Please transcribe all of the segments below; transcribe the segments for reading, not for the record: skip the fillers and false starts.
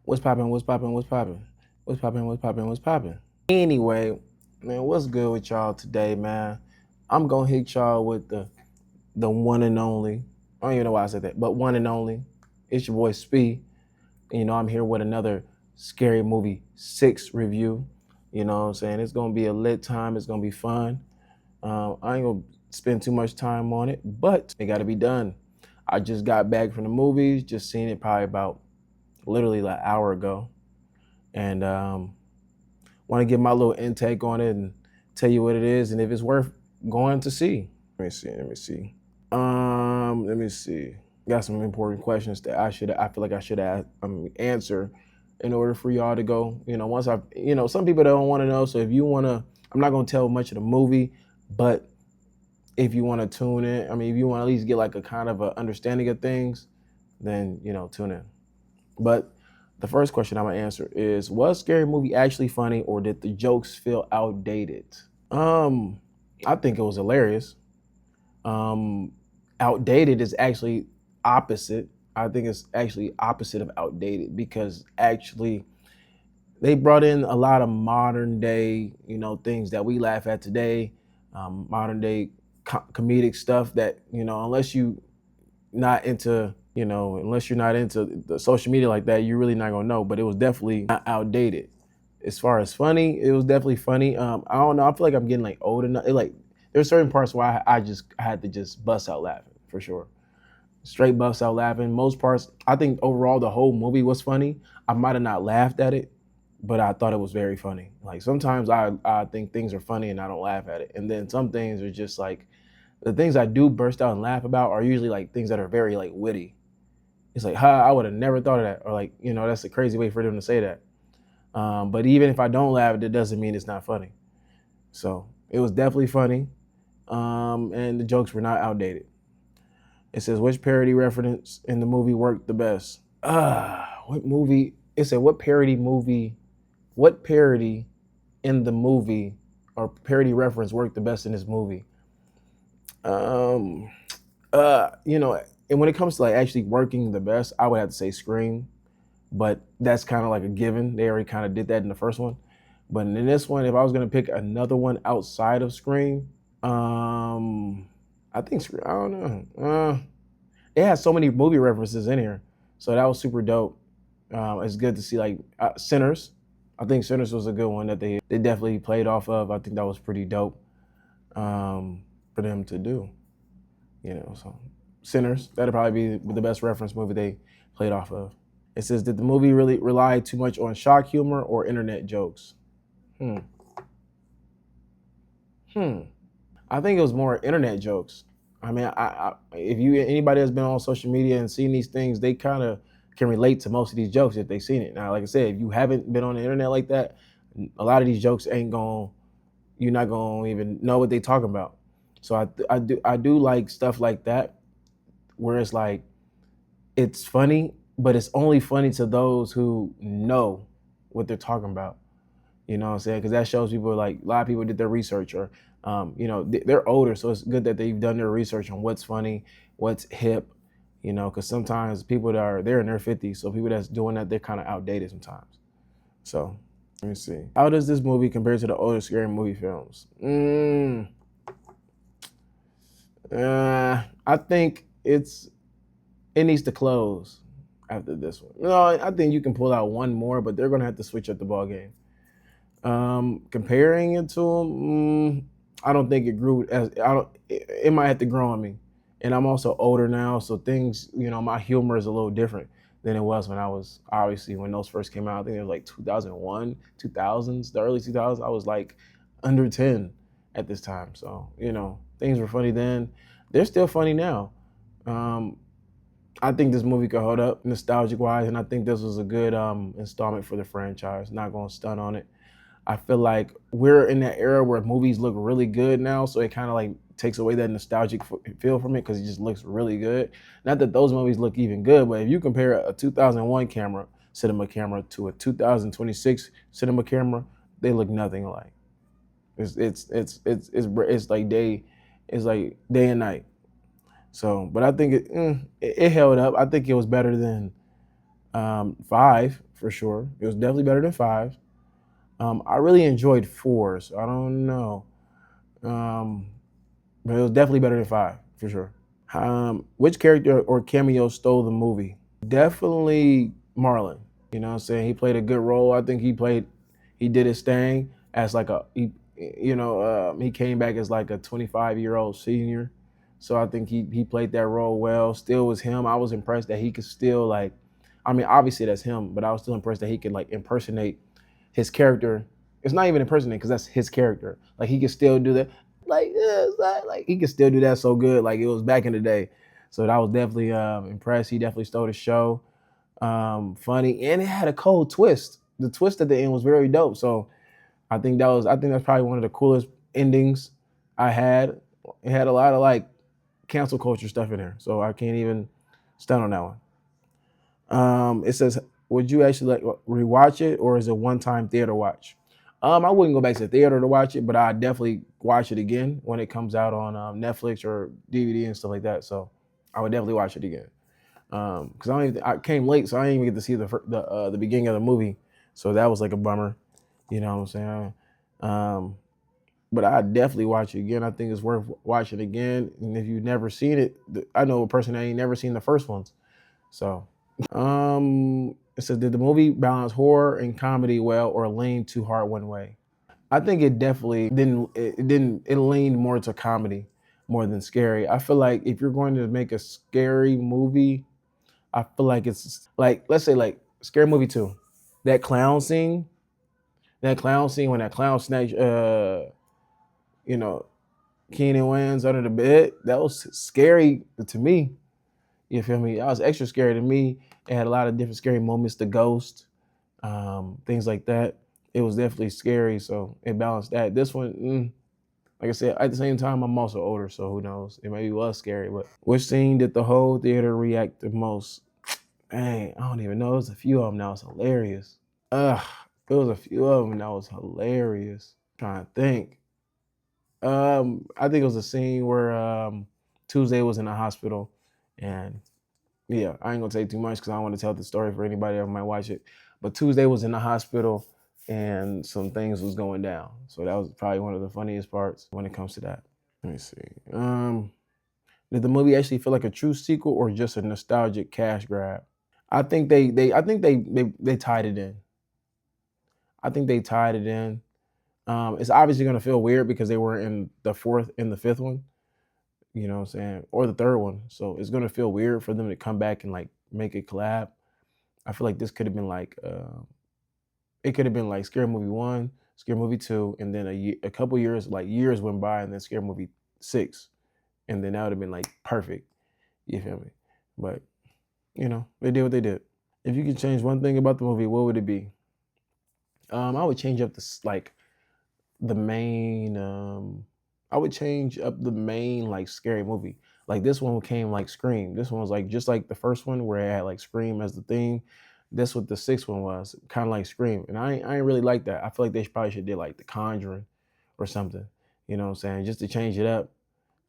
What's poppin', what's poppin', what's poppin'? What's poppin', what's poppin', what's poppin'? Anyway, man, what's good with y'all today, man? I'm gonna hit y'all with the one and only. I don't even know why I said that, but one and only. It's your boy Spee. You know, I'm here with another Scary Movie 6 review. You know what I'm saying? It's gonna be a lit time, it's gonna be fun. I ain't gonna spend too much time on it, but it gotta be done. I just got back from the movies, just seen it probably about literally like an hour ago. And want to give my little intake on it and tell you what it is and if it's worth going to see. Let me see. Got some important questions that I feel like I should answer in order for y'all to go. You know, some people don't want to know. So if you want to, I'm not going to tell much of the movie, but if you want to tune in, if you want to at least get like a kind of a understanding of things, then, tune in. But the first question I'm gonna answer is: was Scary Movie actually funny, or did the jokes feel outdated? I think it was hilarious. Outdated is actually opposite. I think it's actually opposite of outdated because actually they brought in a lot of modern day, things that we laugh at today, modern day comedic stuff that unless you not into unless you're not into the social media like that, you're really not gonna know. But it was definitely not outdated. As far as funny, it was definitely funny. I don't know. I feel like I'm getting like old enough. There's certain parts where I had to just bust out laughing for sure. Straight bust out laughing. Most parts, I think overall the whole movie was funny. I might have not laughed at it, but I thought it was very funny. Like sometimes I think things are funny and I don't laugh at it, and then some things are just like the things I do burst out and laugh about are usually like things that are very like witty. It's like, I would have never thought of that. Or like, that's a crazy way for them to say that. But even if I don't laugh, it doesn't mean it's not funny. So it was definitely funny. And the jokes were not outdated. It says, which parody reference in the movie worked the best? What movie? It said, what parody in the movie or parody reference worked the best in this movie? And when it comes to like actually working the best, I would have to say Scream, but that's kind of like a given. They already kind of did that in the first one. But in this one, if I was gonna pick another one outside of Scream, I think I don't know. It has so many movie references in here, so that was super dope. It's good to see like Sinners. I think Sinners was a good one that they definitely played off of. I think that was pretty dope for them to do. So Sinners, that'd probably be the best reference movie they played off of. It says, did the movie really rely too much on shock humor or internet jokes? I think it was more internet jokes. If anybody that's been on social media and seen these things, they kind of can relate to most of these jokes if they've seen it. Now, like I said, if you haven't been on the internet like that, a lot of these jokes you're not gonna even know what they talking about. So I do like stuff like that, where it's like, it's funny, but it's only funny to those who know what they're talking about. You know what I'm saying? Because that shows people, like, a lot of people did their research, or, they're older, so it's good that they've done their research on what's funny, what's hip, because sometimes people they're in their 50s, so people that's doing that, they're kind of outdated sometimes. So, let me see. How does this movie compare to the older Scary Movie films? I think it needs to close after this one. No, I think you can pull out one more, but they're gonna have to switch up the ball game. Comparing it to them, I don't think it grew as it might have to grow on me, and I'm also older now, so things, my humor is a little different than it was when I was, obviously, when those first came out. I think it was like 2001, 2000s, the early 2000s. I was like under 10 at this time, so things were funny then. They're still funny now. I think this movie could hold up nostalgic wise, and I think this was a good installment for the franchise. Not gonna stun on it. I feel like we're in that era where movies look really good now, so it kind of like takes away that nostalgic feel from it because it just looks really good. Not that those movies look even good, but if you compare a 2001 cinema camera to a 2026 cinema camera, they look nothing alike. It's like day and night. So, but I think it held up. I think it was better than Five for sure. It was definitely better than five. I really enjoyed four, so I don't know. Um, but it was definitely better than five for sure. Which character or cameo stole the movie? Definitely Marlon. You know what I'm saying? He played a good role. I think he did his thing as like he came back as like a 25-year-old senior. So I think he played that role well. Still was him. I was impressed that he could still like, I mean, obviously that's him, but I was still impressed that he could like impersonate his character. It's not even impersonate because that's his character. Like he could still do that. Like it's not, like he could still do that so good. Like it was back in the day. So that was definitely impressed. He definitely stole the show. Funny, and it had a cold twist. The twist at the end was very dope. So I think that's probably one of the coolest endings I had. It had a lot of like cancel culture stuff in there. So I can't even stand on that one. It says, would you actually like rewatch it or is it one time theater watch? I wouldn't go back to the theater to watch it, but I definitely watch it again when it comes out on Netflix or DVD and stuff like that. So I would definitely watch it again. Because I came late, so I didn't even get to see the beginning of the movie. So that was like a bummer. You know what I'm saying? Um, but I definitely watch it again. I think it's worth watching again. And if you've never seen it, I know a person that ain't never seen the first ones. So it says, did the movie balance horror and comedy well, or lean too hard one way? I think it definitely didn't. It didn't. It leaned more to comedy more than scary. I feel like if you're going to make a scary movie, I feel like it's like, let's say like Scary Movie 2. That clown scene, when that clown snatched you know, Keenan Wayans under the bed, that was scary to me. You feel me? That was extra scary to me. It had a lot of different scary moments, the ghost, things like that. It was definitely scary, so it balanced that. This one, like I said, at the same time, I'm also older, so who knows? It maybe was scary, but which scene did the whole theater react the most? Dang, I don't even know. It was a few of them that was hilarious. Ugh, it was a few of them that was hilarious. Trying to think. I think it was a scene where Tuesday was in the hospital, and yeah, I ain't gonna say too much because I don't want to tell the story for anybody that might watch it. But Tuesday was in the hospital, and some things was going down. So that was probably one of the funniest parts when it comes to that. Let me see. Did the movie actually feel like a true sequel or just a nostalgic cash grab? I think they tied it in. I think they tied it in. It's obviously gonna feel weird because they were in the fourth and the fifth one, you know what I'm saying, or the third one. So it's gonna feel weird for them to come back and like make a collab. I feel like this could have been like it could have been like Scary Movie 1, Scary Movie 2, and then a couple years, like years went by, and then Scary Movie 6, and then that would have been like perfect. You feel me? But they did what they did. If you could change one thing about the movie, what would it be? I would change up like the main. I would change up the main like scary movie. Like this one came like Scream. This one was like just like the first one where it had like Scream as the theme. This what the sixth one was, kind of like Scream, and I ain't really like that. I feel like they probably should did like The Conjuring or something. You know what I'm saying? Just to change it up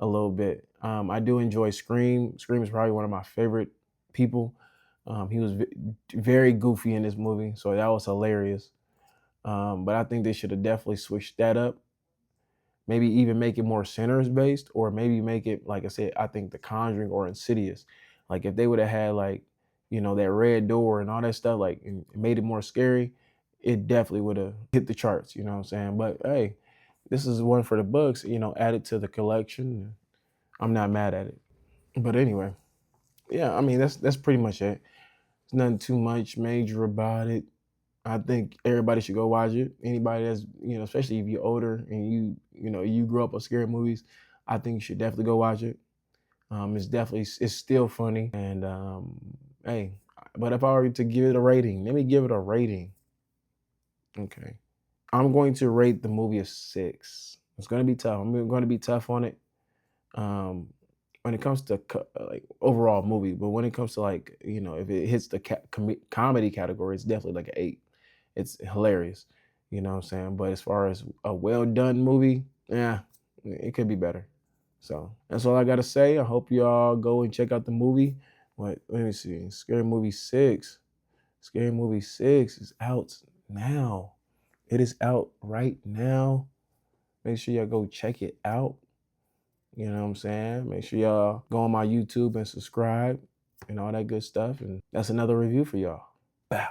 a little bit. I do enjoy Scream. Scream is probably one of my favorite people. He was very goofy in this movie, so that was hilarious. But I think they should have definitely switched that up. Maybe even make it more sinners based, or maybe make it like I said. I think The Conjuring or Insidious. Like if they would have had like that red door and all that stuff, like and made it more scary, it definitely would have hit the charts. You know what I'm saying? But hey, this is one for the books. Added to the collection. I'm not mad at it. But anyway, yeah, I mean that's pretty much it. There's nothing too much major about it. I think everybody should go watch it. Anybody that's especially if you're older and you grew up on scary movies, I think you should definitely go watch it. It's still funny and hey, but if I were to give it a rating, let me give it a rating. Okay, I'm going to rate the movie a 6. It's going to be tough. I'm going to be tough on it. Um, when it comes to like overall movie, but when it comes to like if it hits the comedy category, it's definitely like an 8. It's hilarious, you know what I'm saying. But as far as a well done movie, yeah, it could be better. So that's all I gotta say. I hope y'all go and check out the movie. Let me see, Scary Movie 6. Scary Movie 6 is out now. It is out right now. Make sure y'all go check it out. You know what I'm saying? Make sure y'all go on my YouTube and subscribe and all that good stuff. And that's another review for y'all. Bow.